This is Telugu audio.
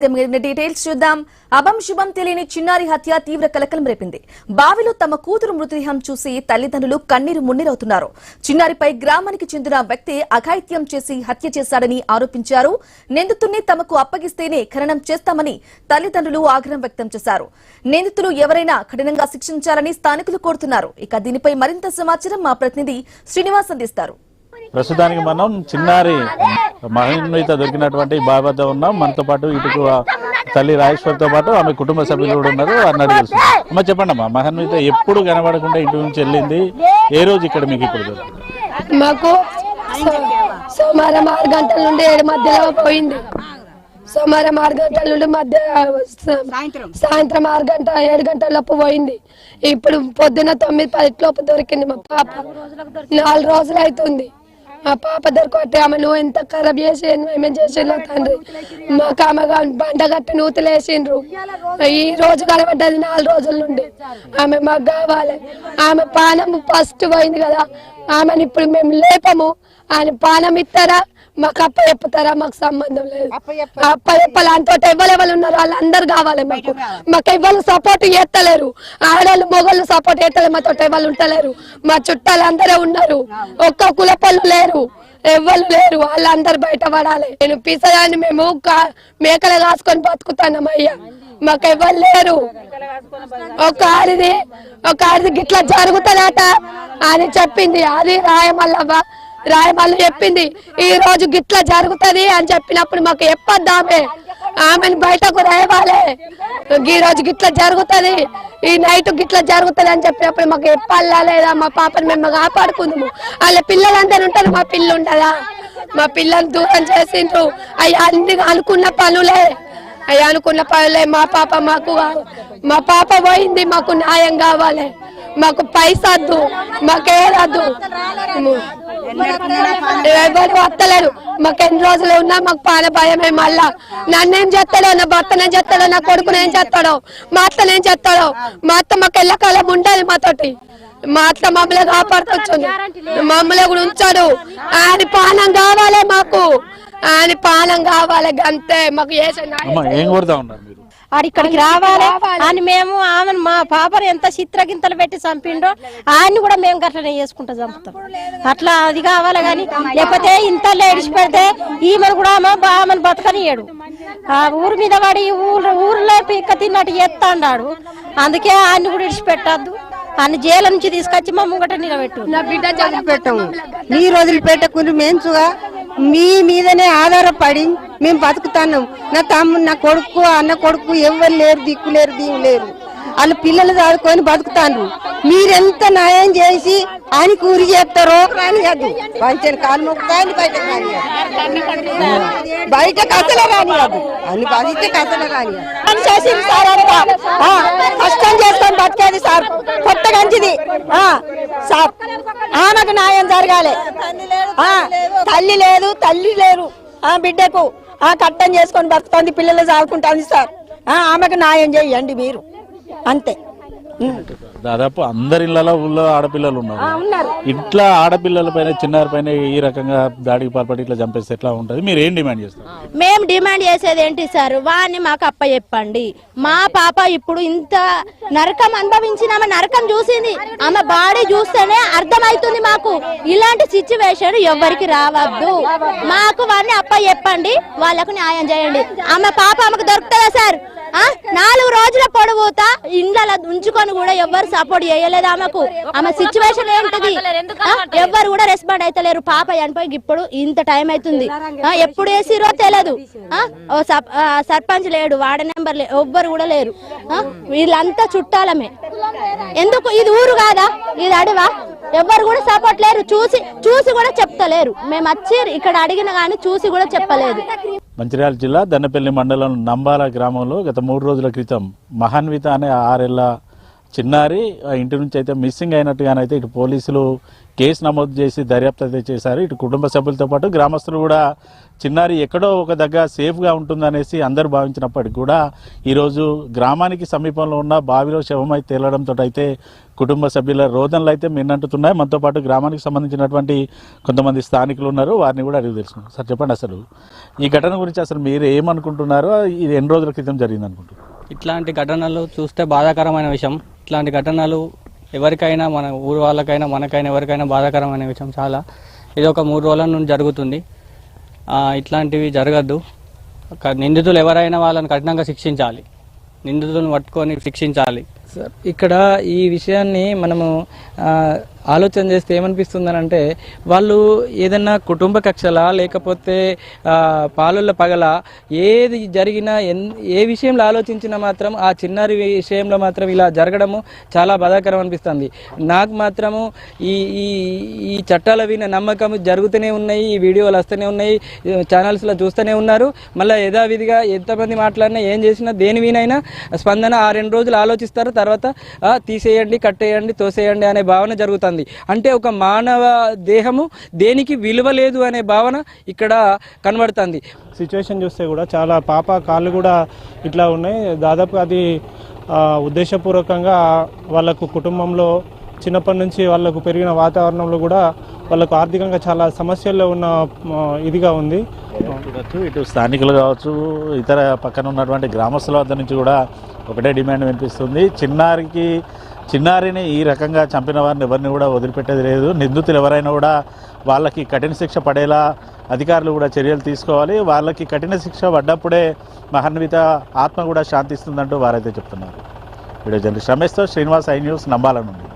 డీటెయిల్స్ చూద్దాం. అభం శుభం తెలియని చిన్నారి హత్య తీవ్ర కలకలం రేపింది. బావిలో తమ కూతురు మృతదేహం చూసి తల్లిదండ్రులు కన్నీరు మున్నీరవుతున్నారు. చిన్నారిపై గ్రామానికి చెందిన వ్యక్తి అఘాయిత్యం చేసి హత్య చేశాడని ఆరోపించారు. నిందితుడిని తమకు అప్పగిస్తేనే ఖననం చేస్తామని తల్లిదండ్రులు ఆగ్రహం వ్యక్తం చేశారు. నిందితులు ఎవరైనా కఠినంగా శిక్షించాలని స్థానికులు కోరుతున్నారు. ఇక దీనిపై మరింత సమాచారం మా ప్రతినిధి శ్రీనివాస్ అందిస్తారు. ప్రస్తుతానికి మనం చిన్నారి మహిళ దొరికినటువంటి బావి వద్ద ఉన్నాం. మనతో పాటు ఇటు తల్లి రాజేశ్వరితో పాటు ఆమె కుటుంబ సభ్యులు కూడా ఉన్నారు. వారిని అడిగి తెలుసు. అమ్మ చెప్పండి అమ్మా, మహిళ ఎప్పుడు కనబడకుండా ఇంటి నుంచి వెళ్ళింది? ఏ రోజు ఇక్కడ మీకు ఇప్పుడు దొరికింది? మాకు సోమవారం 6 గంటల నుండి 7 మధ్యలో పోయింది. సోమవారం 6 గంటల నుండి సాయంత్రం 7 గంటల లోపు పోయింది. ఇప్పుడు పొద్దున 9-10 లోపు దొరికింది. మా పాప 4 రోజులు అవుతుంది. మా పాప దొరకబట్టి ఆమె నువ్వు ఎంత ఖరాబ్ చేసి ఏమేమి చేసిండ్రు తండ్రి. మాకు ఆమె బండ కట్టి నూతులు వేసిండ్రు. ఈ రోజు కనబడ్డది 4 రోజుల నుండి. ఆమె మాకు కావాలి. ఆమె పానం ఫస్ట్ పోయింది కదా, ఆమెను ఇప్పుడు మేము లేపము. ఆయన పానం ఇస్తారా, మాకు అప్ప చెప్తారా? మాకు సంబంధం లేదు. అప్ప చెప్పాలి. అంతో ఎవరెవరు ఉన్నారు వాళ్ళందరు కావాలి మాకు. మాకు ఎవరు సపోర్ట్ చేస్తలేరు. ఆడవాళ్ళు మొగళ్ళు సపోర్ట్ చేస్తలేరు. మాతో ఎవరు ఉంటలేరు. మా చుట్టాలు అందరూ ఉన్నారు. ఒక్క కులపళ్ళు లేరు, ఎవరు లేరు. వాళ్ళందరూ బయట పడాలి. నేను పిసదాన్ని మేము మేకలు కాసుకొని బతుకుతానమ్మయ్యా. మాకు ఎవరు లేరు. ఒక ఆడిది గిట్లా జరుగుతుందట అని చెప్పింది. అది రాయమల్లు చెప్పింది. ఈ రోజు గిట్లా జరుగుతుంది అని చెప్పినప్పుడు మాకు చెప్పొద్దామే. ఆమెను బయటకు రేవాలి. ఈ రోజు గిట్లా జరుగుతుంది, ఈ నైట్ గిట్లా జరుగుతుంది అని చెప్పినప్పుడు మాకు చెప్పాలా లేదా? మా పాపని మేము కాపాడుకుందాము. వాళ్ళ పిల్లలందరూ ఉంటారు, మా పిల్ల ఉండదా? మా పిల్లలు దూరం చేసిండ్రు. అవి అన్ని అనుకున్న పనులే. మా పాప మాకు మా పాప పోయింది. మాకు న్యాయం కావాలి. మాకు పైసద్దు, మాకేదద్దు. ఎవరు వస్తలేరు. మాకు ఎన్ని రోజులు ఉన్నా మాకు పాన భయమే. మళ్ళా నన్నేం చేస్తాడో, నా భర్తనేం చేస్తాడో, నా కొడుకునేం చేస్తాడో, మా అత్తనేం చేస్తాడో. మా అత్త మాకు ఎల్లకాలం ఉండాలి మాతోటి. మా అత్త మమ్మల్ని కాపాడుకొచ్చుంది, మమ్మల్ని కూడా ఉంచాడు. ఆయన పానం కావాలి మాకు, ఆయన పానం కావాలి. అంతే. మాకు ఇక్కడికి రావాలి అని మేము ఆమె మా పాపను ఎంత చిత్రగింతలు పెట్టి చంపిండో ఆయన్ని కూడా మేము గట్లనే చేసుకుంటా చంపుతాం. అట్లా అది కావాలి కానీ లేకపోతే ఇంత లేడిచి పెడితే ఈమెను కూడా ఆమెను బతకనియడు. ఆ ఊరి మీద పడి ఊర్లో పిక్క తిన్నట్టు ఎత్తాడు. అందుకే ఆయన్ని కూడా ఇడిచిపెట్టద్దు. ఆయన జైలు నుంచి తీసుకొచ్చి మా ముంగట నిలబెట్టు. నా బిడ్డ చదివిపెట్టాము. మీ రోజులు పెట్టకుండా మేంచుగా మీ మీదనే ఆధారపడి మేము బతుకుతున్నాం. నా తమ్ముడు, నా కొడుకు, అన్న కొడుకు ఎవరు లేరు, దిక్కు లేరు, దీవు లేరు. వాళ్ళు పిల్లలు చదువుకొని బతుకుతాను. మీరెంత న్యాయం చేసి ఆయన కూరి చేస్తారో రానియద్దు. పంచని కాలు మొక్కుతాయని బయటకు రానియద్దు. బయటకు అసలే రానియద్దు. అన్ని బాధితే అసలే రానియద్దు. చేసింది సార్, అంతా కష్టం చేసుకొని బతికేది సార్. కొత్త గంచిది సార్. ఆమెకు న్యాయం జరగాలి. తల్లి లేదు, తల్లి లేరు. ఆ బిడ్డకు కట్టం చేసుకొని బతుకుతుంది, పిల్లలు సాగుకుంటుంది సార్. ఆమెకు న్యాయం చేయండి మీరు, అంతే. దాదాపు అందరి ఇళ్లలో ఊళ్ళో ఆడపిల్లలు ఉన్నారు. ఇట్లా ఆడపిల్లల పైన, చిన్నారి పైన ఈ రకంగా దాడికి పాల్పడి ఇట్లా చంపేస్తే ఎట్లా ఉంటది? మీరు ఏం డిమాండ్ చేస్తారు? మేము డిమాండ్ చేసేది ఏంటి సార్, వాడిని మాకు అప్ప చెప్పండి. మా పాప ఇప్పుడు ఇంత నరకం అనుభవించిన, ఆమె నరకం చూసింది. ఆమె బాడీ చూస్తేనే అర్థమవుతుంది మాకు. ఇలాంటి సిచ్యువేషన్ ఎవరికి రావద్దు. మాకు వాడిని అప్ప చెప్పండి, వాళ్ళకు న్యాయం చేయండి. ఆమె పాప ఆమెకు దొరుకుతుందా సార్? 4 రోజుల పొడవుతా ఇండ్ల ఉంచుకొని కూడా ఎవరు సపోర్ట్ చేయలేదు ఆమెకు. ఆమె సిచ్యువేషన్ ఏంటిది? ఎవరు కూడా రెస్పాండ్ అయితలేరు. పాప చనిపోయి ఇప్పుడు ఇంత టైం అవుతుంది. ఎప్పుడు వేసిరో తెలియదు. సర్పంచ్ లేడు, వార్డు నెంబర్ లేడు, ఎవ్వరు కూడా లేరు. వీళ్ళంతా చుట్టాలమే. ఎందుకు? ఇది ఊరు కాదా, ఇది అడవా? ఎవ్వరు కూడా సపోర్ట్ లేరు. చూసి కూడా చెప్తలేరు. మేము వచ్చి ఇక్కడ అడిగిన గానీ చూసి కూడా చెప్పలేదు. మంచిర్యాల జిల్లా దన్నపల్లి మండలం నంబాల గ్రామంలో గత 3 రోజుల క్రితం మహాన్విత అనే 6 ఏళ్ల చిన్నారి ఇంటి నుంచి అయితే మిస్సింగ్ అయినట్టుగానైతే ఇటు పోలీసులు కేసు నమోదు చేసి దర్యాప్తు అయితే చేశారు. ఇటు కుటుంబ సభ్యులతో పాటు గ్రామస్తులు కూడా చిన్నారి ఎక్కడో ఒక దగ్గర సేఫ్గా ఉంటుందనేసి అందరూ భావించినప్పటికీ కూడా ఈరోజు గ్రామానికి సమీపంలో ఉన్న బావిలో శవమై తేలడంతో అయితే కుటుంబ సభ్యుల రోదనలు అయితే మిన్నంటున్నాయి. మనతో పాటు గ్రామానికి సంబంధించినటువంటి కొంతమంది స్థానికులు ఉన్నారు, వారిని కూడా అడిగి తెలుసుకున్నాం. సార్ చెప్పండి, అసలు ఈ ఘటన గురించి అసలు మీరు ఏమనుకుంటున్నారో, ఇది ఎన్ని రోజుల క్రితం జరిగింది అనుకుంటున్నారు? ఇట్లాంటి ఘటనలు చూస్తే బాధాకరమైన విషయం. ఇట్లాంటి ఘటనలు ఎవరికైనా, మన ఊరు వాళ్ళకైనా మనకైనా ఎవరికైనా బాధాకరమైన విషయం చాలా. ఇది ఒక 3 రోజుల నుండి జరుగుతుంది. ఇట్లాంటివి జరగద్దు. నిందితులు ఎవరైనా వాళ్ళని కఠినంగా శిక్షించాలి, నిందితులను పట్టుకొని శిక్షించాలి. సార్, ఇక్కడ ఈ విషయాన్ని మనము ఆలోచన చేస్తే ఏమనిపిస్తుందని అంటే, వాళ్ళు ఏదన్నా కుటుంబ కక్షలా లేకపోతే పాలొల్ల పగల ఏది జరిగినా ఏ విషయంలో ఆలోచించినా మాత్రం ఆ చిన్నారి విషయంలో మాత్రం ఇలా జరగడము చాలా బాధాకరం అనిపిస్తుంది. నాకు మాత్రము ఈ ఈ చట్టాల విన నమ్మకం జరుగుతూనే ఉన్నాయి, ఈ వీడియోలు వస్తూనే ఉన్నాయి, ఛానల్స్లో చూస్తూనే ఉన్నారు. మళ్ళీ యథావిధిగా ఎంతమంది మాట్లాడినా ఏం చేసినా దేని వినైనా స్పందన 2 రోజులు ఆలోచిస్తారు, తర్వాత తీసేయండి, కట్టేయండి, తోసేయండి అనే భావన జరుగుతుంది. అంటే ఒక మానవ దేహము దేనికి విలువ లేదు అనే భావన ఇక్కడ కనబడుతుంది. సిచ్యువేషన్ చూస్తే కూడా చాలా పాప కాళ్ళు కూడా ఇట్లా ఉన్నాయి. దాదాపు అది ఉద్దేశపూర్వకంగా వాళ్ళకు కుటుంబంలో చిన్నప్పటి నుంచి వాళ్ళకు పెరిగిన వాతావరణంలో కూడా వాళ్ళకు ఆర్థికంగా చాలా సమస్యల్లో ఉన్న ఇదిగా ఉంది. ఇటు స్థానికులు కావచ్చు, ఇతర పక్కన ఉన్నటువంటి గ్రామస్తుల వద్ద నుంచి కూడా ఒకటే డిమాండ్ వినిపిస్తుంది. చిన్నారిని ఈ రకంగా చంపిన వారిని ఎవరిని కూడా వదిలిపెట్టేది లేదు. నిందితులు ఎవరైనా కూడా వాళ్ళకి కఠిన శిక్ష పడేలా అధికారులు కూడా చర్యలు తీసుకోవాలి. వాళ్ళకి కఠిన శిక్ష పడ్డప్పుడే మహన్విత ఆత్మ కూడా శాంతిస్తుందంటూ వారైతే చెప్తున్నారు. వీడియో జర్నలిస్ట్ రమేష్తో శ్రీనివాస్, ఐ న్యూస్, నంబాల నుండి.